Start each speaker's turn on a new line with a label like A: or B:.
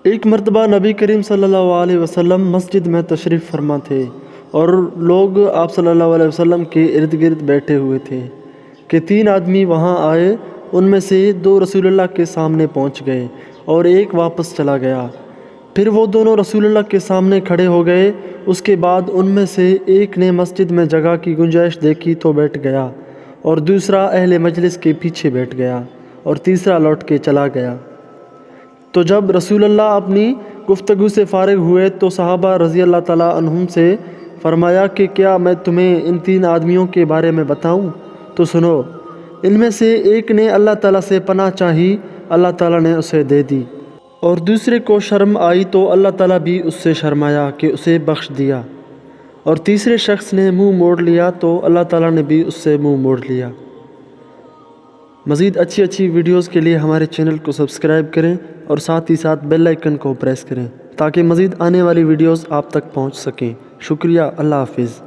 A: ایک مرتبہ نبی کریم صلی اللہ علیہ وسلم مسجد میں تشریف فرما تھے اور لوگ آپ صلی اللہ علیہ وسلم کے ارد گرد بیٹھے ہوئے تھے کہ 3 آدمی وہاں آئے۔ ان میں سے 2 رسول اللہ کے سامنے پہنچ گئے اور ایک واپس چلا گیا۔ پھر وہ دونوں رسول اللہ کے سامنے کھڑے ہو گئے۔ اس کے بعد ان میں سے ایک نے مسجد میں جگہ کی گنجائش دیکھی تو بیٹھ گیا، اور دوسرا اہل مجلس کے پیچھے بیٹھ گیا، اور تیسرا لوٹ کے چلا گیا۔ تو جب رسول اللہ اپنی گفتگو سے فارغ ہوئے تو صحابہ رضی اللہ تعالیٰ عنہم سے فرمایا کہ کیا میں تمہیں ان 3 آدمیوں کے بارے میں بتاؤں؟ تو سنو۔ ان میں سے ایک نے اللہ تعالیٰ سے پناہ چاہی، اللہ تعالیٰ نے اسے دے دی، اور دوسرے کو شرم آئی تو اللہ تعالیٰ بھی اس سے شرمایا کہ اسے بخش دیا، اور تیسرے شخص نے منہ موڑ لیا تو اللہ تعالیٰ نے بھی اس سے منہ موڑ لیا۔ مزید اچھی ویڈیوز کے لیے ہمارے چینل کو سبسکرائب کریں اور ساتھ ہی ساتھ بیل آئیکن کو پریس کریں تاکہ مزید آنے والی ویڈیوز آپ تک پہنچ سکیں۔ شکریہ، اللہ حافظ۔